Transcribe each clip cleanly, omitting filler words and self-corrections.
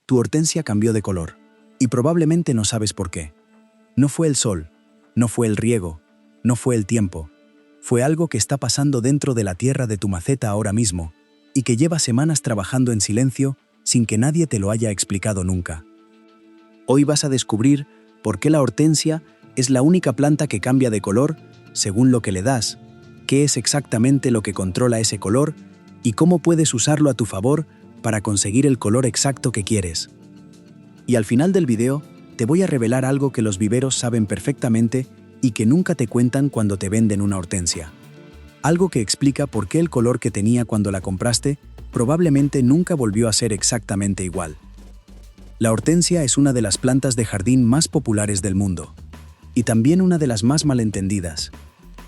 tu hortensia cambió de color. Y probablemente no sabes por qué. No fue el sol, no fue el riego, no fue el tiempo. Fue algo que está pasando dentro de la tierra de tu maceta ahora mismo y que lleva semanas trabajando en silencio sin que nadie te lo haya explicado nunca. Hoy vas a descubrir por qué la hortensia es la única planta que cambia de color según lo que le das, qué es exactamente lo que controla ese color y cómo puedes usarlo a tu favor para conseguir el color exacto que quieres. Y al final del video, te voy a revelar algo que los viveros saben perfectamente y que nunca te cuentan cuando te venden una hortensia. Algo que explica por qué el color que tenía cuando la compraste probablemente nunca volvió a ser exactamente igual. La hortensia es una de las plantas de jardín más populares del mundo. Y también una de las más malentendidas.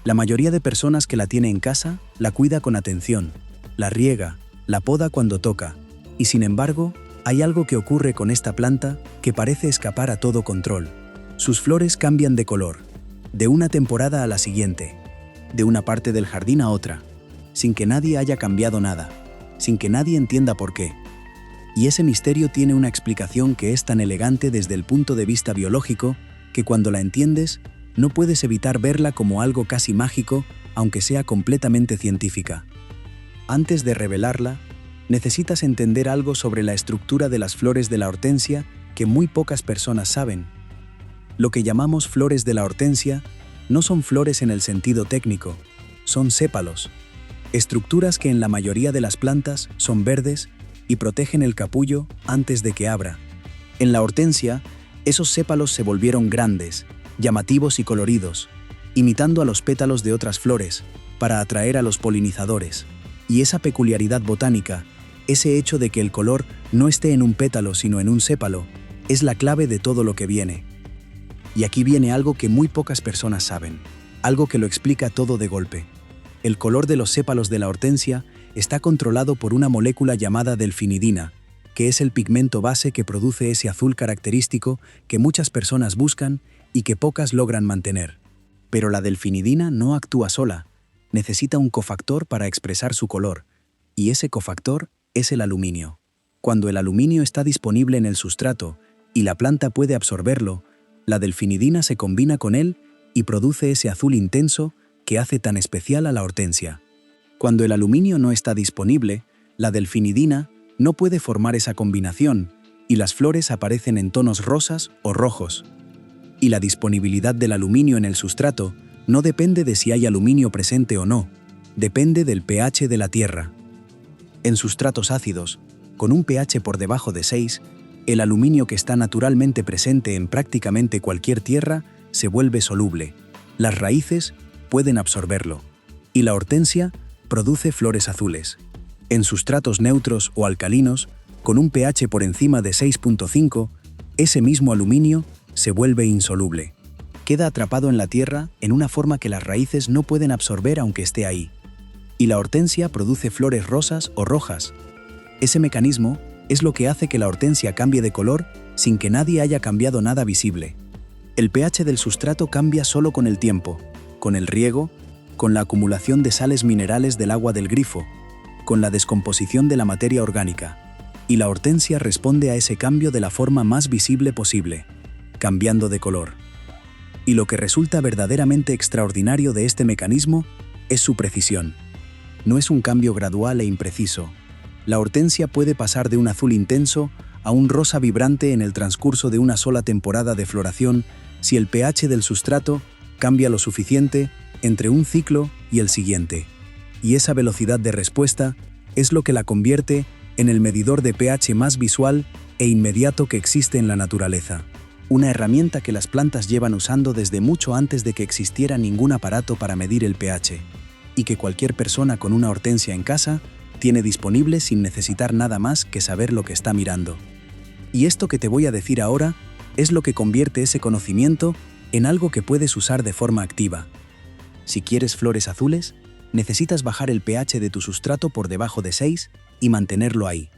La mayoría de personas que la tiene en casa la cuida con atención, la riega, la poda cuando toca, y sin embargo, hay algo que ocurre con esta planta que parece escapar a todo control. Sus flores cambian de color, de una temporada a la siguiente, de una parte del jardín a otra, sin que nadie haya cambiado nada, sin que nadie entienda por qué. Y ese misterio tiene una explicación que es tan elegante desde el punto de vista biológico que cuando la entiendes, no puedes evitar verla como algo casi mágico, aunque sea completamente científica. Antes de revelarla, necesitas entender algo sobre la estructura de las flores de la hortensia que muy pocas personas saben. Lo que llamamos flores de la hortensia no son flores en el sentido técnico, son sépalos, estructuras que en la mayoría de las plantas son verdes y protegen el capullo antes de que abra. En la hortensia, esos sépalos se volvieron grandes, llamativos y coloridos, imitando a los pétalos de otras flores para atraer a los polinizadores. Y esa peculiaridad botánica, ese hecho de que el color no esté en un pétalo sino en un sépalo, es la clave de todo lo que viene. Y aquí viene algo que muy pocas personas saben, algo que lo explica todo de golpe. El color de los sépalos de la hortensia está controlado por una molécula llamada delfinidina, que es el pigmento base que produce ese azul característico que muchas personas buscan y que pocas logran mantener. Pero la delfinidina no actúa sola, necesita un cofactor para expresar su color, y ese cofactor es el aluminio. Cuando el aluminio está disponible en el sustrato y la planta puede absorberlo, la delfinidina se combina con él y produce ese azul intenso que hace tan especial a la hortensia. Cuando el aluminio no está disponible, la delfinidina no puede formar esa combinación y las flores aparecen en tonos rosas o rojos. Y la disponibilidad del aluminio en el sustrato no depende de si hay aluminio presente o no, depende del pH de la tierra. En sustratos ácidos, con un pH por debajo de 6, el aluminio que está naturalmente presente en prácticamente cualquier tierra se vuelve soluble. Las raíces pueden absorberlo. Y la hortensia produce flores azules. En sustratos neutros o alcalinos, con un pH por encima de 6.5, ese mismo aluminio se vuelve insoluble. Queda atrapado en la tierra en una forma que las raíces no pueden absorber aunque esté ahí. Y la hortensia produce flores rosas o rojas. Ese mecanismo es lo que hace que la hortensia cambie de color sin que nadie haya cambiado nada visible. El pH del sustrato cambia solo con el tiempo, con el riego, con la acumulación de sales minerales del agua del grifo, con la descomposición de la materia orgánica. Y la hortensia responde a ese cambio de la forma más visible posible, cambiando de color. Y lo que resulta verdaderamente extraordinario de este mecanismo es su precisión. No es un cambio gradual e impreciso. La hortensia puede pasar de un azul intenso a un rosa vibrante en el transcurso de una sola temporada de floración si el pH del sustrato cambia lo suficiente entre un ciclo y el siguiente. Y esa velocidad de respuesta es lo que la convierte en el medidor de pH más visual e inmediato que existe en la naturaleza. Una herramienta que las plantas llevan usando desde mucho antes de que existiera ningún aparato para medir el pH, y que cualquier persona con una hortensia en casa tiene disponible sin necesitar nada más que saber lo que está mirando. Y esto que te voy a decir ahora es lo que convierte ese conocimiento en algo que puedes usar de forma activa. Si quieres flores azules, necesitas bajar el pH de tu sustrato por debajo de 6 y mantenerlo ahí.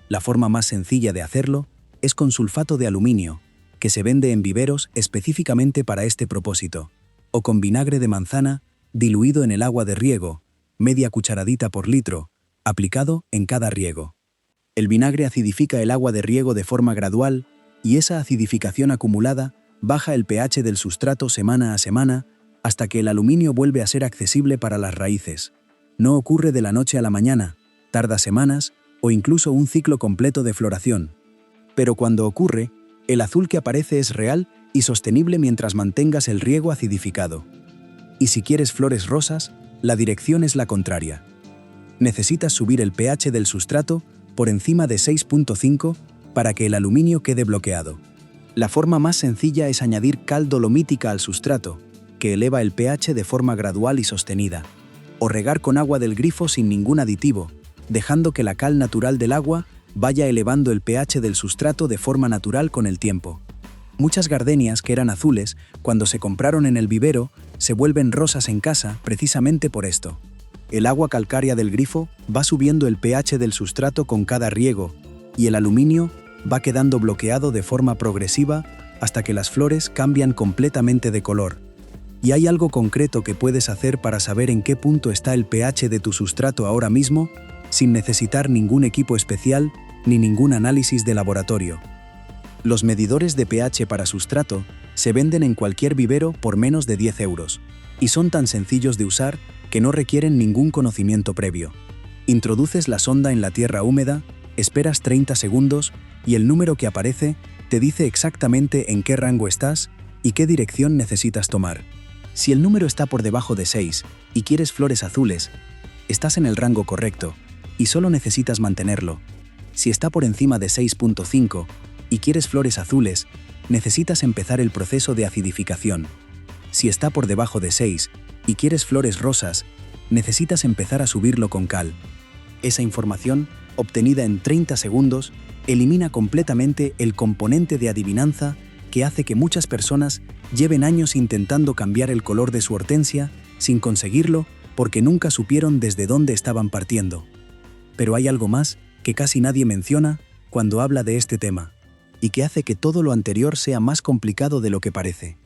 La forma más sencilla de hacerlo es con sulfato de aluminio, que se vende en viveros específicamente para este propósito, o con vinagre de manzana diluido en el agua de riego, media cucharadita por litro, aplicado en cada riego. El vinagre acidifica el agua de riego de forma gradual y esa acidificación acumulada baja el pH del sustrato semana a semana hasta que el aluminio vuelve a ser accesible para las raíces. No ocurre de la noche a la mañana, tarda semanas o incluso un ciclo completo de floración. Pero cuando ocurre, el azul que aparece es real y sostenible mientras mantengas el riego acidificado. Y si quieres flores rosas, la dirección es la contraria. Necesitas subir el pH del sustrato por encima de 6.5 para que el aluminio quede bloqueado. La forma más sencilla es añadir cal dolomítica al sustrato, que eleva el pH de forma gradual y sostenida, o regar con agua del grifo sin ningún aditivo, dejando que la cal natural del agua vaya elevando el pH del sustrato de forma natural con el tiempo. Muchas gardenias que eran azules, cuando se compraron en el vivero, se vuelven rosas en casa precisamente por esto. El agua calcárea del grifo va subiendo el pH del sustrato con cada riego, y el aluminio va quedando bloqueado de forma progresiva hasta que las flores cambian completamente de color. ¿Y hay algo concreto que puedes hacer para saber en qué punto está el pH de tu sustrato ahora mismo, sin necesitar ningún equipo especial ni ningún análisis de laboratorio? Los medidores de pH para sustrato se venden en cualquier vivero por menos de 10 euros, y son tan sencillos de usar que no requieren ningún conocimiento previo. Introduces la sonda en la tierra húmeda, esperas 30 segundos y el número que aparece te dice exactamente en qué rango estás y qué dirección necesitas tomar. Si el número está por debajo de 6 y quieres flores azules, estás en el rango correcto y solo necesitas mantenerlo. Si está por encima de 6.5 y quieres flores azules, necesitas empezar el proceso de acidificación. Si está por debajo de 6 y quieres flores rosas, necesitas empezar a subirlo con cal. Esa información, obtenida en 30 segundos, elimina completamente el componente de adivinanza que hace que muchas personas lleven años intentando cambiar el color de su hortensia sin conseguirlo porque nunca supieron desde dónde estaban partiendo. Pero hay algo más que casi nadie menciona cuando habla de este tema, y que hace que todo lo anterior sea más complicado de lo que parece.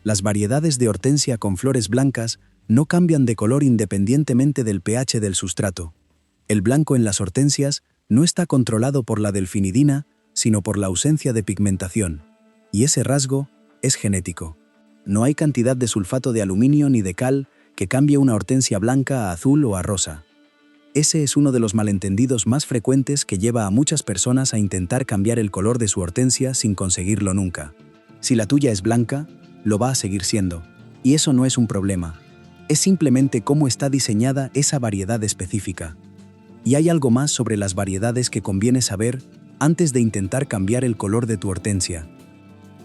Las variedades de hortensia con flores blancas no cambian de color independientemente del pH del sustrato. El blanco en las hortensias no está controlado por la delfinidina, sino por la ausencia de pigmentación. Y ese rasgo es genético. No hay cantidad de sulfato de aluminio ni de cal que cambie una hortensia blanca a azul o a rosa. Ese es uno de los malentendidos más frecuentes que lleva a muchas personas a intentar cambiar el color de su hortensia sin conseguirlo nunca. Si la tuya es blanca, lo va a seguir siendo. Y eso no es un problema. Es simplemente cómo está diseñada esa variedad específica. Y hay algo más sobre las variedades que conviene saber antes de intentar cambiar el color de tu hortensia.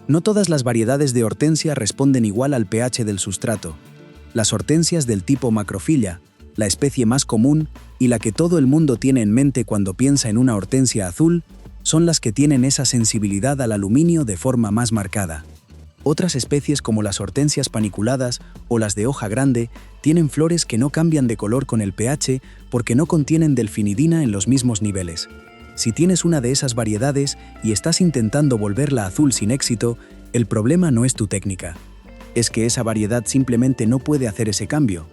No todas las variedades de hortensia responden igual al pH del sustrato. Las hortensias del tipo macrophylla, la especie más común y la que todo el mundo tiene en mente cuando piensa en una hortensia azul, son las que tienen esa sensibilidad al aluminio de forma más marcada. Otras especies como las hortensias paniculadas o las de hoja grande tienen flores que no cambian de color con el pH porque no contienen delfinidina en los mismos niveles. Si tienes una de esas variedades y estás intentando volverla azul sin éxito, el problema no es tu técnica. Es que esa variedad simplemente no puede hacer ese cambio.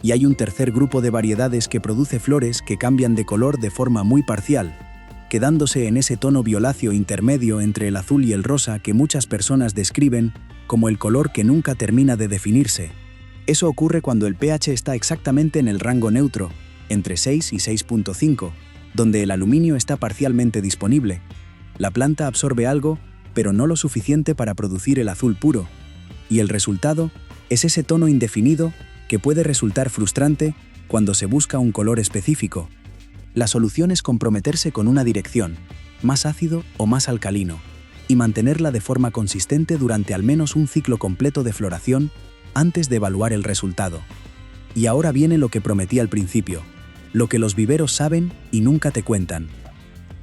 Y hay un tercer grupo de variedades que produce flores que cambian de color de forma muy parcial, quedándose en ese tono violáceo intermedio entre el azul y el rosa que muchas personas describen como el color que nunca termina de definirse. Eso ocurre cuando el pH está exactamente en el rango neutro, entre 6 y 6.5, donde el aluminio está parcialmente disponible. La planta absorbe algo, pero no lo suficiente para producir el azul puro. Y el resultado es ese tono indefinido que puede resultar frustrante cuando se busca un color específico. La solución es comprometerse con una dirección, más ácido o más alcalino, y mantenerla de forma consistente durante al menos un ciclo completo de floración antes de evaluar el resultado. Y ahora viene lo que prometí al principio, lo que los viveros saben y nunca te cuentan.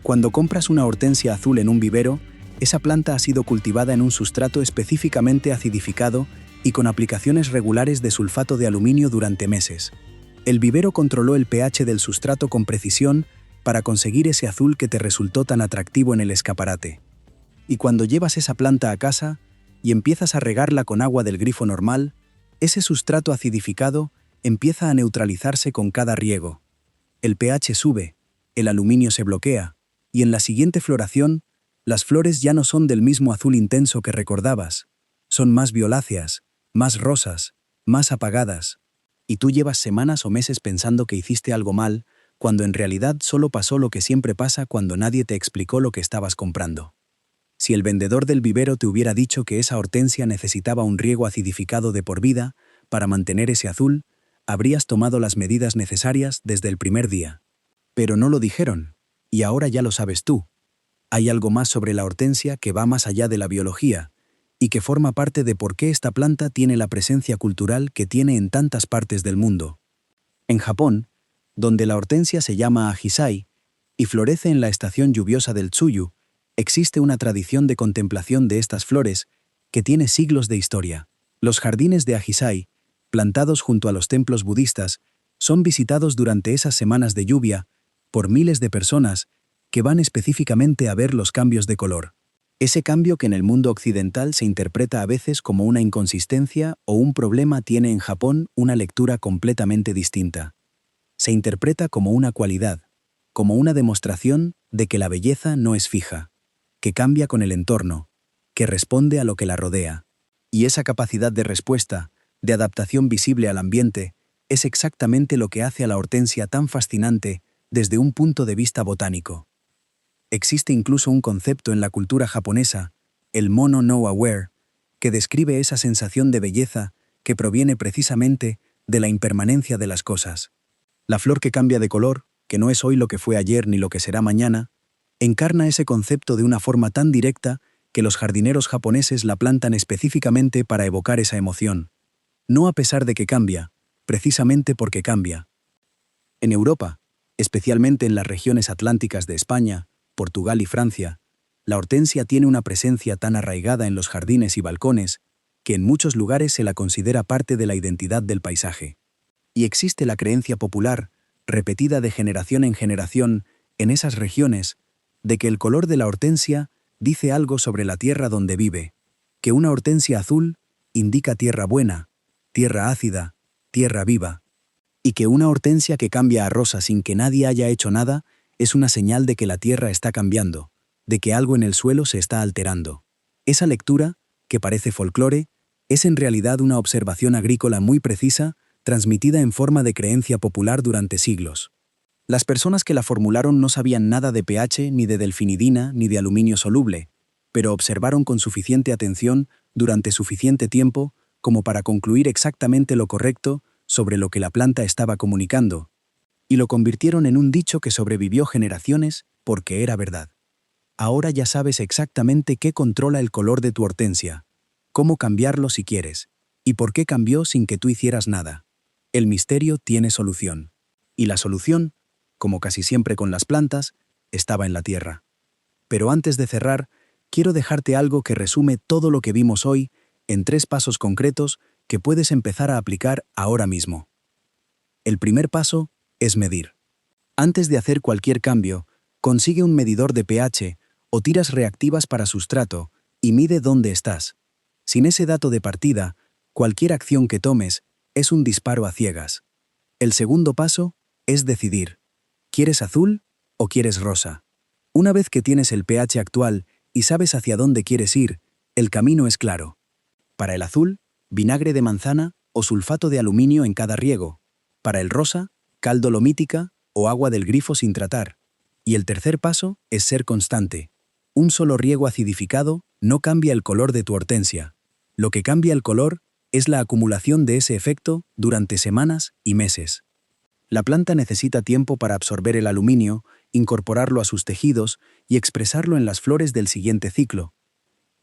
Cuando compras una hortensia azul en un vivero, esa planta ha sido cultivada en un sustrato específicamente acidificado y con aplicaciones regulares de sulfato de aluminio durante meses. El vivero controló el pH del sustrato con precisión para conseguir ese azul que te resultó tan atractivo en el escaparate. Y cuando llevas esa planta a casa y empiezas a regarla con agua del grifo normal, ese sustrato acidificado empieza a neutralizarse con cada riego. El pH sube, el aluminio se bloquea, y en la siguiente floración, las flores ya no son del mismo azul intenso que recordabas. Son más violáceas, más rosas, más apagadas. Y tú llevas semanas o meses pensando que hiciste algo mal, cuando en realidad solo pasó lo que siempre pasa cuando nadie te explicó lo que estabas comprando. Si el vendedor del vivero te hubiera dicho que esa hortensia necesitaba un riego acidificado de por vida para mantener ese azul, habrías tomado las medidas necesarias desde el primer día. Pero no lo dijeron, y ahora ya lo sabes tú. Hay algo más sobre la hortensia que va más allá de la biología, y que forma parte de por qué esta planta tiene la presencia cultural que tiene en tantas partes del mundo. En Japón, donde la hortensia se llama ajisai y florece en la estación lluviosa del Tsuyu, existe una tradición de contemplación de estas flores que tiene siglos de historia. Los jardines de ajisai, plantados junto a los templos budistas, son visitados durante esas semanas de lluvia por miles de personas que van específicamente a ver los cambios de color. Ese cambio que en el mundo occidental se interpreta a veces como una inconsistencia o un problema tiene en Japón una lectura completamente distinta. Se interpreta como una cualidad, como una demostración de que la belleza no es fija, que cambia con el entorno, que responde a lo que la rodea. Y esa capacidad de respuesta, de adaptación visible al ambiente, es exactamente lo que hace a la hortensia tan fascinante desde un punto de vista botánico. Existe incluso un concepto en la cultura japonesa, el mono no aware, que describe esa sensación de belleza que proviene precisamente de la impermanencia de las cosas. La flor que cambia de color, que no es hoy lo que fue ayer ni lo que será mañana, encarna ese concepto de una forma tan directa que los jardineros japoneses la plantan específicamente para evocar esa emoción. No a pesar de que cambia, precisamente porque cambia. En Europa, especialmente en las regiones atlánticas de España, Portugal y Francia, la hortensia tiene una presencia tan arraigada en los jardines y balcones que en muchos lugares se la considera parte de la identidad del paisaje. Y existe la creencia popular, repetida de generación en generación en esas regiones, de que el color de la hortensia dice algo sobre la tierra donde vive, que una hortensia azul indica tierra buena, tierra ácida, tierra viva, y que una hortensia que cambia a rosa sin que nadie haya hecho nada es una señal de que la tierra está cambiando, de que algo en el suelo se está alterando. Esa lectura, que parece folclore, es en realidad una observación agrícola muy precisa, transmitida en forma de creencia popular durante siglos. Las personas que la formularon no sabían nada de pH, ni de delfinidina, ni de aluminio soluble, pero observaron con suficiente atención durante suficiente tiempo como para concluir exactamente lo correcto sobre lo que la planta estaba comunicando, y lo convirtieron en un dicho que sobrevivió generaciones porque era verdad. Ahora ya sabes exactamente qué controla el color de tu hortensia, cómo cambiarlo si quieres, y por qué cambió sin que tú hicieras nada. El misterio tiene solución. Y la solución, como casi siempre con las plantas, estaba en la tierra. Pero antes de cerrar, quiero dejarte algo que resume todo lo que vimos hoy en 3 pasos concretos que puedes empezar a aplicar ahora mismo. El primer paso es medir. Antes de hacer cualquier cambio, consigue un medidor de pH o tiras reactivas para sustrato y mide dónde estás. Sin ese dato de partida, cualquier acción que tomes es un disparo a ciegas. El segundo paso es decidir. ¿Quieres azul o quieres rosa? Una vez que tienes el pH actual y sabes hacia dónde quieres ir, el camino es claro. Para el azul, vinagre de manzana o sulfato de aluminio en cada riego. Para el rosa, cal dolomítica o agua del grifo sin tratar. Y el tercer paso es ser constante. Un solo riego acidificado no cambia el color de tu hortensia. Lo que cambia el color es la acumulación de ese efecto durante semanas y meses. La planta necesita tiempo para absorber el aluminio, incorporarlo a sus tejidos y expresarlo en las flores del siguiente ciclo.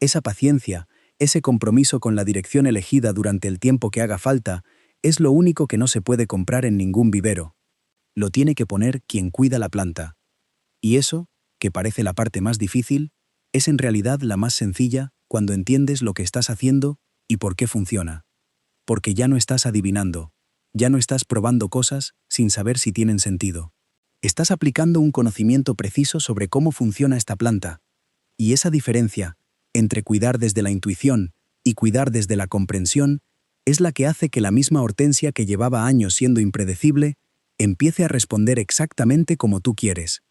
Esa paciencia, ese compromiso con la dirección elegida durante el tiempo que haga falta, es lo único que no se puede comprar en ningún vivero. Lo tiene que poner quien cuida la planta. Y eso, que parece la parte más difícil, es en realidad la más sencilla cuando entiendes lo que estás haciendo y por qué funciona. Porque ya no estás adivinando, ya no estás probando cosas sin saber si tienen sentido. Estás aplicando un conocimiento preciso sobre cómo funciona esta planta. Y esa diferencia entre cuidar desde la intuición y cuidar desde la comprensión es la que hace que la misma hortensia que llevaba años siendo impredecible empiece a responder exactamente como tú quieres.